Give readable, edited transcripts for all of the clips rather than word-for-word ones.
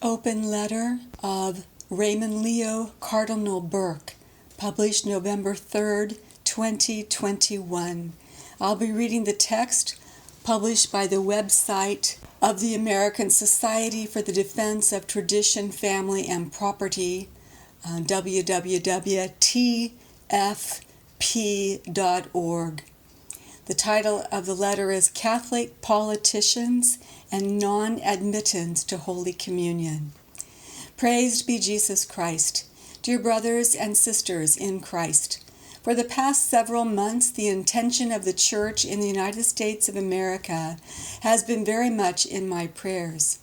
Open letter of Raymond Leo Cardinal Burke, published November 3rd, 2021. I'll be reading the text published by the website of the American Society for the Defense of Tradition, Family, and Property, www.tfp.org. The title of the letter is Catholic Politicians and Non-Admittance to Holy Communion. Praised be Jesus Christ. Dear brothers and sisters in Christ, for the past several months, the intention of the Church in the United States of America has been very much in my prayers.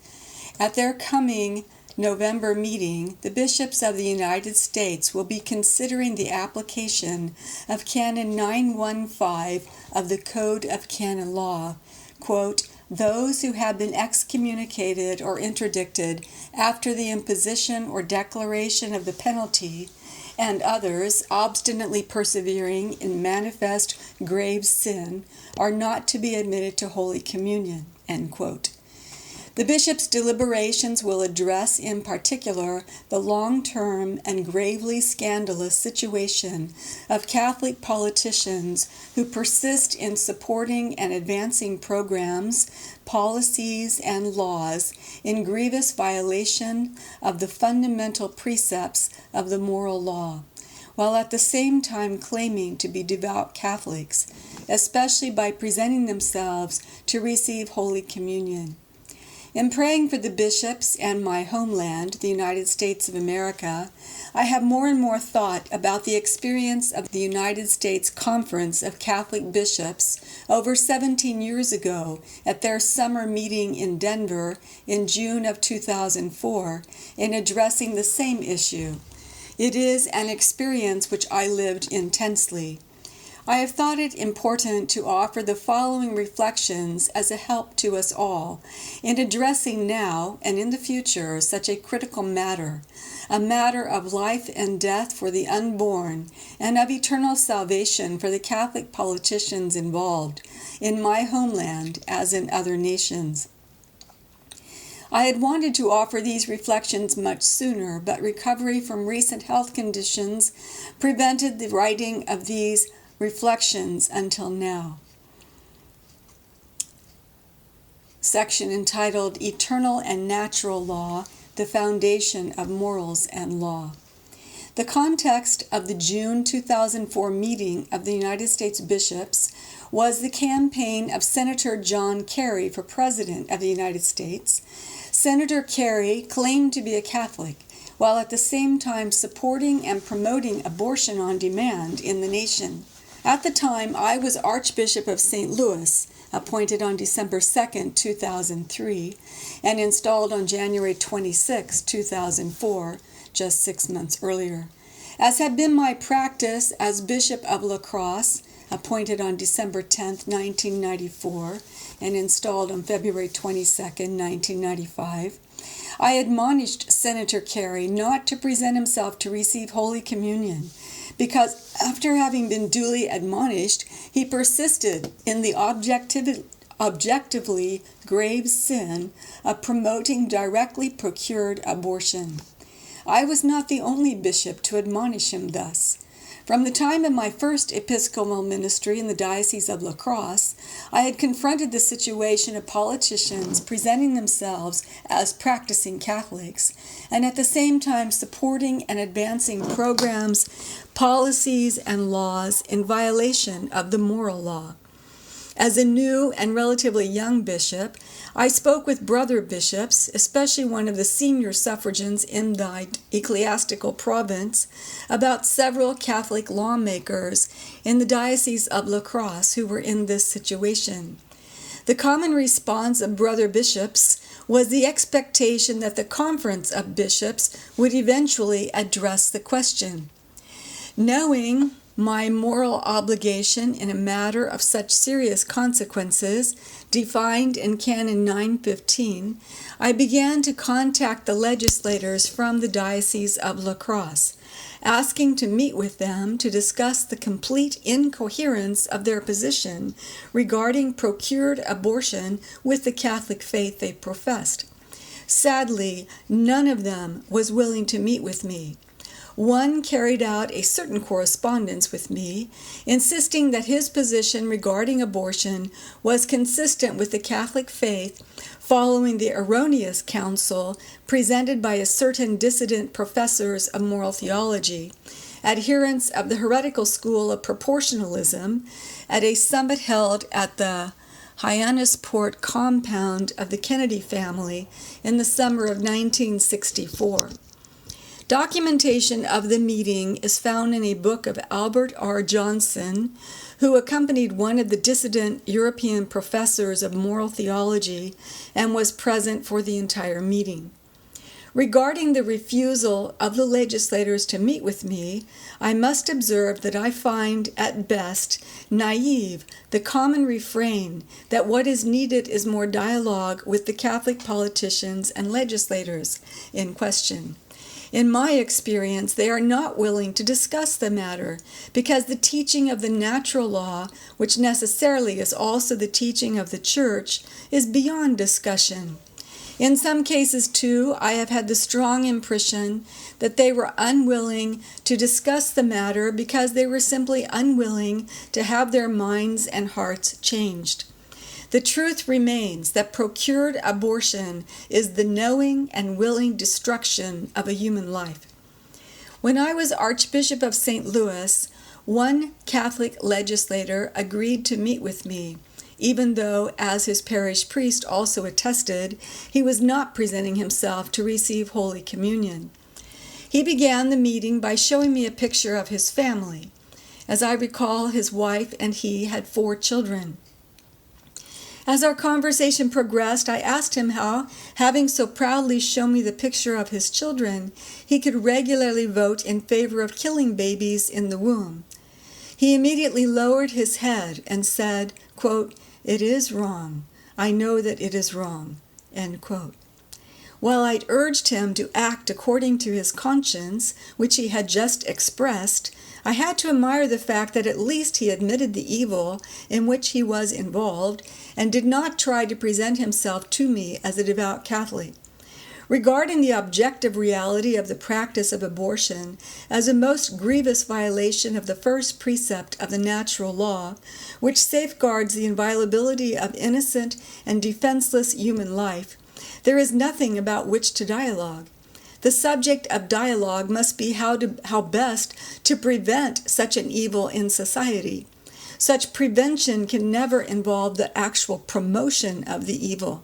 At their coming November meeting, the bishops of the United States will be considering the application of Canon 915 of the Code of Canon Law, quote, those who have been excommunicated or interdicted after the imposition or declaration of the penalty, and others obstinately persevering in manifest grave sin, are not to be admitted to Holy Communion, end quote. The bishops' deliberations will address in particular the long-term and gravely scandalous situation of Catholic politicians who persist in supporting and advancing programs, policies, and laws in grievous violation of the fundamental precepts of the moral law, while at the same time claiming to be devout Catholics, especially by presenting themselves to receive Holy Communion. In praying for the bishops and my homeland, the United States of America, I have more and more thought about the experience of the United States Conference of Catholic Bishops over 17 years ago at their summer meeting in Denver in June of 2004 in addressing the same issue. It is an experience which I lived intensely. I have thought it important to offer the following reflections as a help to us all in addressing now and in the future such a critical matter, a matter of life and death for the unborn and of eternal salvation for the Catholic politicians involved in my homeland as in other nations. I had wanted to offer these reflections much sooner, but recovery from recent health conditions prevented the writing of these reflections until now. Section entitled Eternal and Natural Law, the Foundation of Morals and Law. The context of the June 2004 meeting of the United States Bishops was the campaign of Senator John Kerry for President of the United States. Senator Kerry claimed to be a Catholic, while at the same time supporting and promoting abortion on demand in the nation. At the time, I was Archbishop of St. Louis, appointed on December 2, 2003, and installed on January 26, 2004, just 6 months earlier. As had been my practice as Bishop of La Crosse, appointed on December 10, 1994, and installed on February 22, 1995, I admonished Senator Kerry not to present himself to receive Holy Communion, because after having been duly admonished, he persisted in the objectively grave sin of promoting directly procured abortion. I was not the only bishop to admonish him thus. From the time of my first episcopal ministry in the Diocese of La Crosse, I had confronted the situation of politicians presenting themselves as practicing Catholics, and at the same time supporting and advancing programs, policies, and laws in violation of the moral law. As a new and relatively young bishop, I spoke with brother bishops, especially one of the senior suffragans in the ecclesiastical province, about several Catholic lawmakers in the Diocese of La Crosse who were in this situation. The common response of brother bishops was the expectation that the Conference of Bishops would eventually address the question. Knowing my moral obligation in a matter of such serious consequences, defined in Canon 915, I began to contact the legislators from the Diocese of La Crosse, asking to meet with them to discuss the complete incoherence of their position regarding procured abortion with the Catholic faith they professed. Sadly, none of them was willing to meet with me. One carried out a certain correspondence with me, insisting that his position regarding abortion was consistent with the Catholic faith, following the erroneous counsel presented by a certain dissident professors of moral theology, adherents of the heretical school of proportionalism, at a summit held at the Hyannisport compound of the Kennedy family in the summer of 1964. Documentation of the meeting is found in a book of Albert R. Johnson, who accompanied one of the dissident European professors of moral theology and was present for the entire meeting. Regarding the refusal of the legislators to meet with me, I must observe that I find at best naive the common refrain that what is needed is more dialogue with the Catholic politicians and legislators in question. In my experience, they are not willing to discuss the matter because the teaching of the natural law, which necessarily is also the teaching of the Church, is beyond discussion. In some cases, too, I have had the strong impression that they were unwilling to discuss the matter because they were simply unwilling to have their minds and hearts changed. The truth remains that procured abortion is the knowing and willing destruction of a human life. When I was Archbishop of St. Louis, one Catholic legislator agreed to meet with me, even though, as his parish priest also attested, he was not presenting himself to receive Holy Communion. He began the meeting by showing me a picture of his family. As I recall, his wife and he had 4 children. As our conversation progressed, I asked him how, having so proudly shown me the picture of his children, he could regularly vote in favor of killing babies in the womb. He immediately lowered his head and said, quote, "It is wrong. I know that it is wrong," end quote. While I'd urged him to act according to his conscience, which he had just expressed, I had to admire the fact that at least he admitted the evil in which he was involved and did not try to present himself to me as a devout Catholic. Regarding the objective reality of the practice of abortion as a most grievous violation of the first precept of the natural law, which safeguards the inviolability of innocent and defenseless human life, there is nothing about which to dialogue. The subject of dialogue must be how best to prevent such an evil in society. Such prevention can never involve the actual promotion of the evil.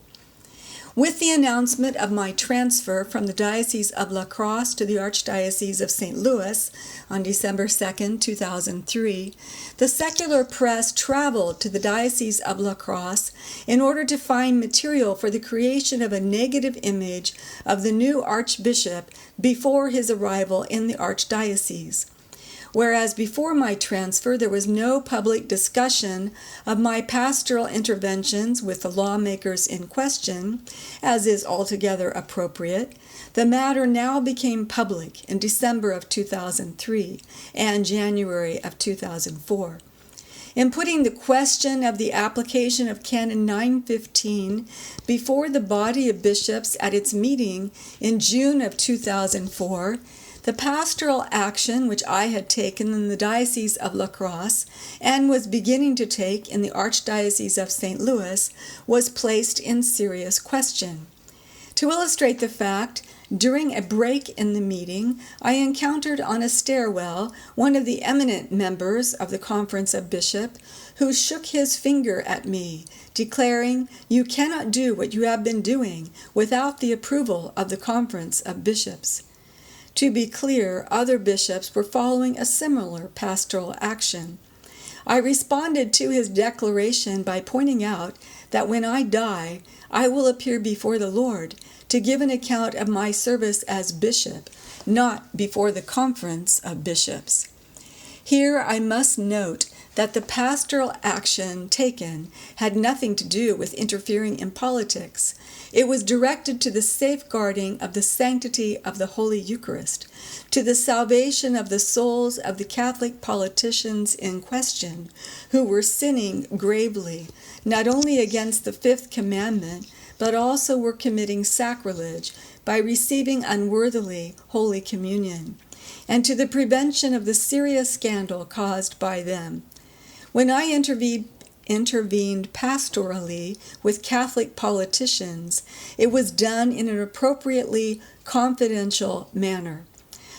With the announcement of my transfer from the Diocese of La Crosse to the Archdiocese of St. Louis on December 2, 2003, the secular press traveled to the Diocese of La Crosse in order to find material for the creation of a negative image of the new Archbishop before his arrival in the Archdiocese. Whereas before my transfer there was no public discussion of my pastoral interventions with the lawmakers in question, as is altogether appropriate, the matter now became public in December of 2003 and January of 2004. In putting the question of the application of Canon 915 before the body of bishops at its meeting in June of 2004, the pastoral action which I had taken in the Diocese of La Crosse and was beginning to take in the Archdiocese of St. Louis was placed in serious question. To illustrate the fact, during a break in the meeting, I encountered on a stairwell one of the eminent members of the Conference of Bishops who shook his finger at me, declaring, "You cannot do what you have been doing without the approval of the Conference of Bishops." To be clear, other bishops were following a similar pastoral action. I responded to his declaration by pointing out that when I die, I will appear before the Lord to give an account of my service as bishop, not before the Conference of Bishops. Here I must note that the pastoral action taken had nothing to do with interfering in politics. It was directed to the safeguarding of the sanctity of the Holy Eucharist, to the salvation of the souls of the Catholic politicians in question, who were sinning gravely, not only against the 5th commandment, but also were committing sacrilege by receiving unworthily Holy Communion, and to the prevention of the serious scandal caused by them. When I intervened pastorally with Catholic politicians, it was done in an appropriately confidential manner.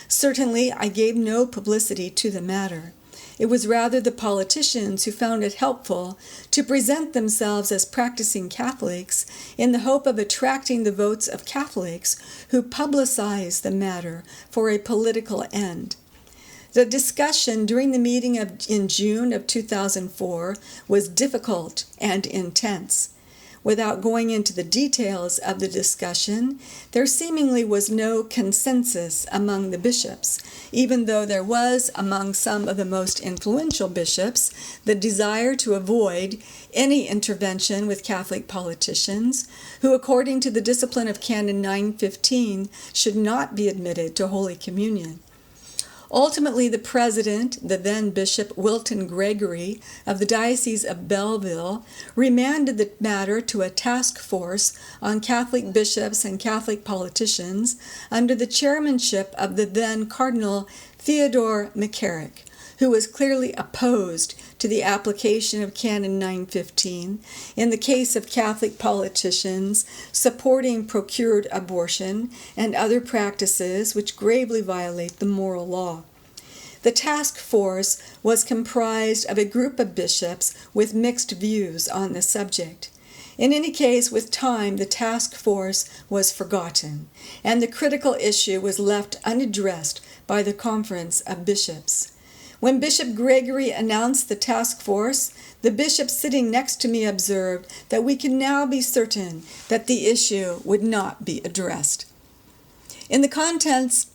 Certainly, I gave no publicity to the matter. It was rather the politicians who found it helpful to present themselves as practicing Catholics in the hope of attracting the votes of Catholics who publicized the matter for a political end. The discussion during the meeting in June of 2004 was difficult and intense. Without going into the details of the discussion, there seemingly was no consensus among the bishops, even though there was among some of the most influential bishops the desire to avoid any intervention with Catholic politicians, who, according to the discipline of Canon 915, should not be admitted to Holy Communion. Ultimately, the president, the then Bishop Wilton Gregory of the Diocese of Belleville, remanded the matter to a task force on Catholic bishops and Catholic politicians under the chairmanship of the then Cardinal Theodore McCarrick, who was clearly opposed to the application of Canon 915 in the case of Catholic politicians supporting procured abortion and other practices which gravely violate the moral law. The task force was comprised of a group of bishops with mixed views on the subject. In any case, with time, the task force was forgotten, and the critical issue was left unaddressed by the Conference of Bishops. When Bishop Gregory announced the task force, the bishop sitting next to me observed that we can now be certain that the issue would not be addressed. In the context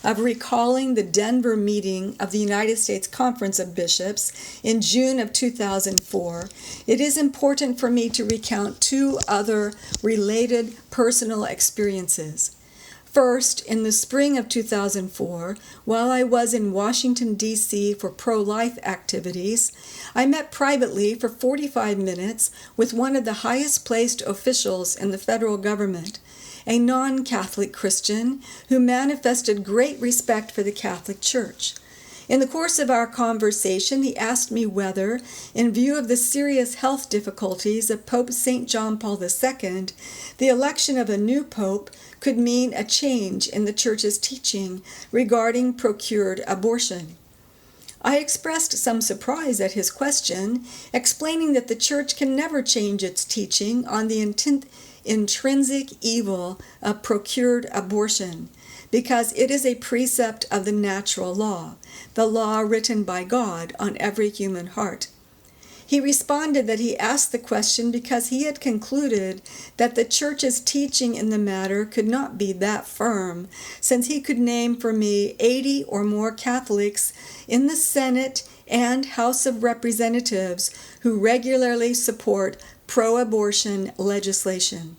of recalling the Denver meeting of the United States Conference of Bishops in June of 2004, it is important for me to recount two other related personal experiences. First, in the spring of 2004, while I was in Washington, D.C. for pro-life activities, I met privately for 45 minutes with one of the highest-placed officials in the federal government, a non-Catholic Christian who manifested great respect for the Catholic Church. In the course of our conversation, he asked me whether, in view of the serious health difficulties of Pope St. John Paul II, the election of a new pope could mean a change in the Church's teaching regarding procured abortion. I expressed some surprise at his question, explaining that the Church can never change its teaching on the intrinsic evil of procured abortion, because it is a precept of the natural law, the law written by God on every human heart. He responded that he asked the question because he had concluded that the Church's teaching in the matter could not be that firm, since he could name for me 80 or more Catholics in the Senate and House of Representatives who regularly support pro-abortion legislation.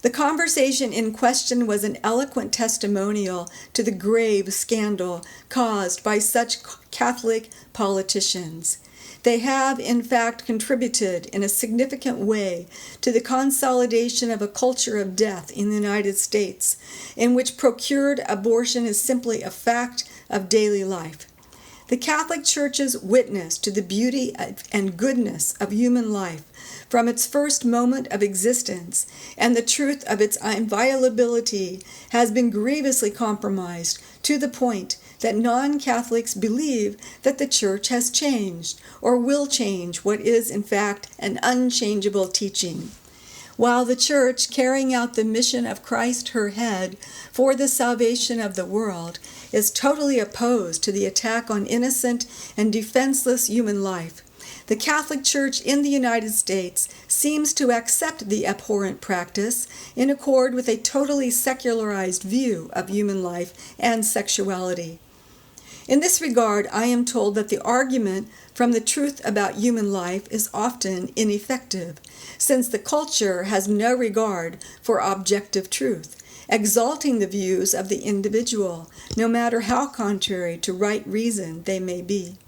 The conversation in question was an eloquent testimonial to the grave scandal caused by such Catholic politicians. They have, in fact, contributed in a significant way to the consolidation of a culture of death in the United States, in which procured abortion is simply a fact of daily life. The Catholic Church's witness to the beauty and goodness of human life from its first moment of existence and the truth of its inviolability has been grievously compromised to the point that non-Catholics believe that the Church has changed or will change what is in fact an unchangeable teaching. While the Church, carrying out the mission of Christ her head for the salvation of the world, is totally opposed to the attack on innocent and defenseless human life, the Catholic Church in the United States seems to accept the abhorrent practice in accord with a totally secularized view of human life and sexuality. In this regard, I am told that the argument from the truth about human life is often ineffective, since the culture has no regard for objective truth, exalting the views of the individual, no matter how contrary to right reason they may be.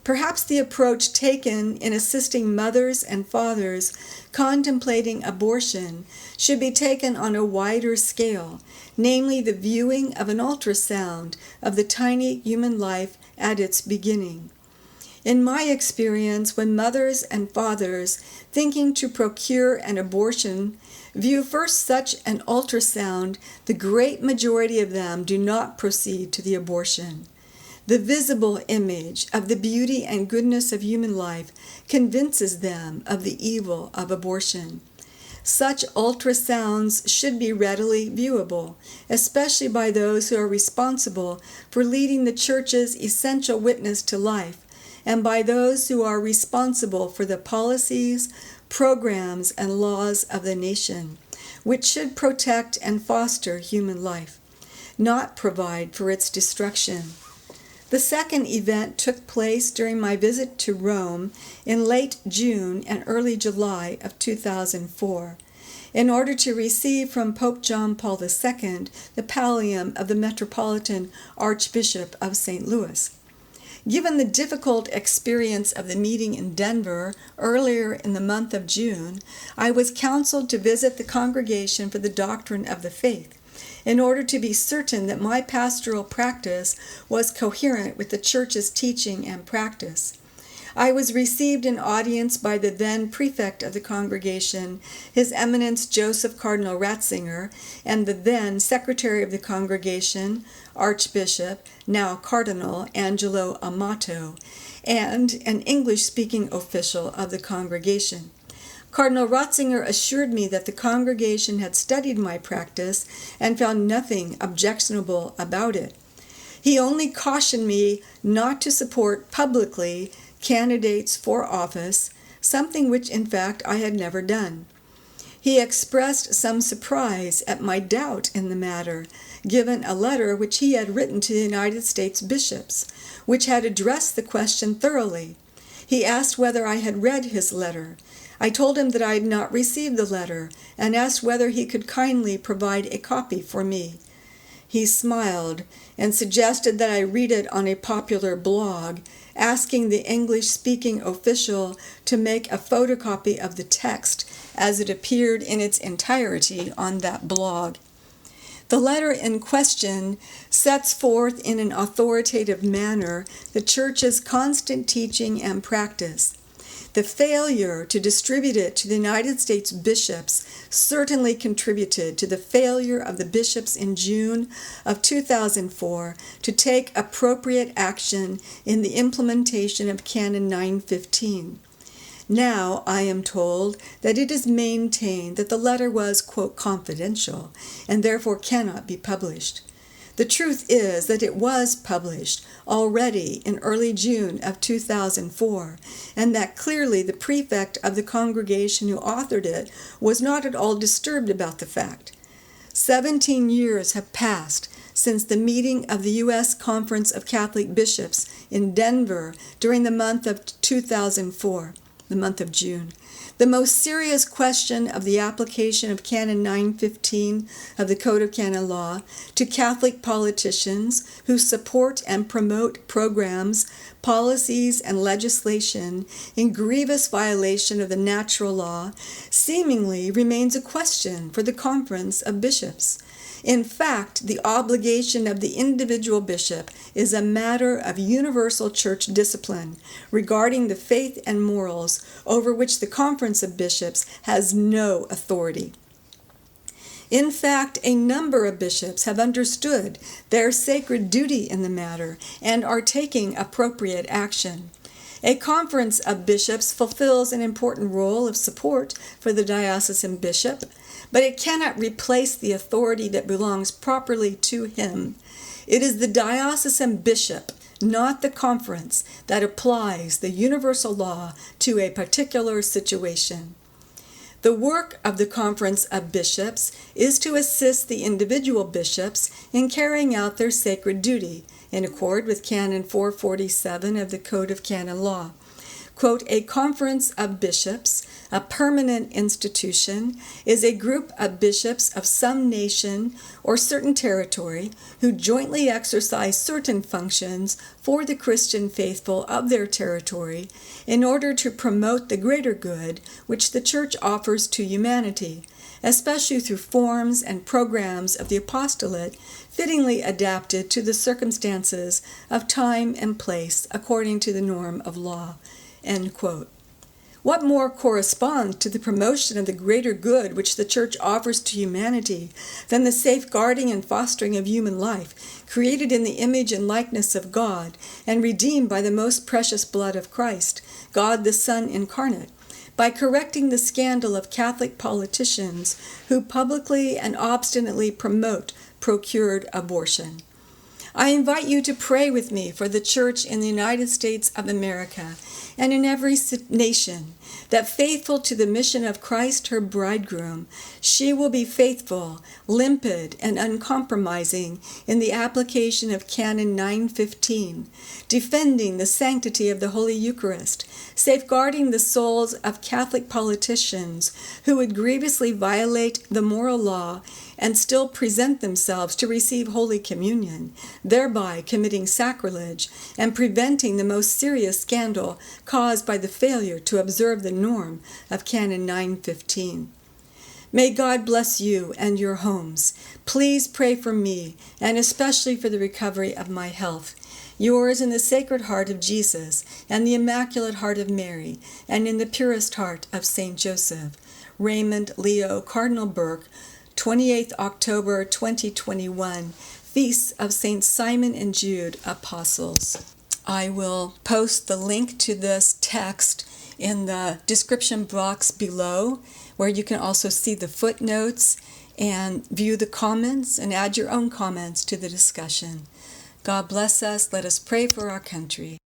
Perhaps the approach taken in assisting mothers and fathers contemplating abortion should be taken on a wider scale, namely the viewing of an ultrasound of the tiny human life at its beginning. In my experience, when mothers and fathers thinking to procure an abortion view first such an ultrasound, the great majority of them do not proceed to the abortion. The visible image of the beauty and goodness of human life convinces them of the evil of abortion. Such ultrasounds should be readily viewable, especially by those who are responsible for leading the Church's essential witness to life, and by those who are responsible for the policies, programs, and laws of the nation, which should protect and foster human life, not provide for its destruction. The second event took place during my visit to Rome in late June and early July of 2004, in order to receive from Pope John Paul II the pallium of the Metropolitan Archbishop of St. Louis. Given the difficult experience of the meeting in Denver earlier in the month of June, I was counseled to visit the Congregation for the Doctrine of the Faith, in order to be certain that my pastoral practice was coherent with the Church's teaching and practice. I was received in audience by the then prefect of the congregation, His Eminence Joseph Cardinal Ratzinger, and the then secretary of the congregation, Archbishop, now Cardinal Angelo Amato, and an English-speaking official of the congregation. Cardinal Ratzinger assured me that the congregation had studied my practice and found nothing objectionable about it. He only cautioned me not to support publicly candidates for office, something which in fact I had never done. He expressed some surprise at my doubt in the matter, given a letter which he had written to the United States bishops, which had addressed the question thoroughly. He asked whether I had read his letter. I told him that I had not received the letter, and asked whether he could kindly provide a copy for me. He smiled and suggested that I read it on a popular blog, asking the English-speaking official to make a photocopy of the text as it appeared in its entirety on that blog. The letter in question sets forth in an authoritative manner the Church's constant teaching and practice. The failure to distribute it to the United States bishops certainly contributed to the failure of the bishops in June of 2004 to take appropriate action in the implementation of Canon 915. Now I am told that it is maintained that the letter was, quote, confidential, and therefore cannot be published. The truth is that it was published already in early June of 2004, and that clearly the prefect of the congregation who authored it was not at all disturbed about the fact. 17 years have passed since the meeting of the U.S. Conference of Catholic Bishops in Denver during the month of 2004, the month of June. The most serious question of the application of Canon 915 of the Code of Canon Law to Catholic politicians who support and promote programs, policies, and legislation in grievous violation of the natural law seemingly remains a question for the Conference of Bishops. In fact, the obligation of the individual bishop is a matter of universal church discipline regarding the faith and morals over which the Conference of Bishops has no authority. In fact, a number of bishops have understood their sacred duty in the matter and are taking appropriate action. A conference of bishops fulfills an important role of support for the diocesan bishop, but it cannot replace the authority that belongs properly to him. It is the diocesan bishop, not the conference, that applies the universal law to a particular situation. The work of the Conference of Bishops is to assist the individual bishops in carrying out their sacred duty, in accord with Canon 447 of the Code of Canon Law. Quote, a conference of bishops, a permanent institution, is a group of bishops of some nation or certain territory who jointly exercise certain functions for the Christian faithful of their territory in order to promote the greater good which the Church offers to humanity, especially through forms and programs of the apostolate fittingly adapted to the circumstances of time and place according to the norm of law. End quote. What more corresponds to the promotion of the greater good which the Church offers to humanity than the safeguarding and fostering of human life, created in the image and likeness of God and redeemed by the most precious blood of Christ, God the Son incarnate, by correcting the scandal of Catholic politicians who publicly and obstinately promote procured abortion? I invite you to pray with me for the Church in the United States of America and in every nation, that faithful to the mission of Christ her bridegroom, she will be faithful, limpid, and uncompromising in the application of Canon 9:15, defending the sanctity of the Holy Eucharist, safeguarding the souls of Catholic politicians who would grievously violate the moral law and still present themselves to receive Holy Communion, thereby committing sacrilege and preventing the most serious scandal caused by the failure to observe the norm of Canon 9:15. May God bless you and your homes. Please pray for me, and especially for the recovery of my health. Yours in the Sacred Heart of Jesus, and the Immaculate Heart of Mary, and in the purest heart of Saint Joseph. Raymond Leo Cardinal Burke, 28th October 2021, Feast of St. Simon and Jude, Apostles. I will post the link to this text in the description box below, where you can also see the footnotes and view the comments and add your own comments to the discussion. God bless us. Let us pray for our country.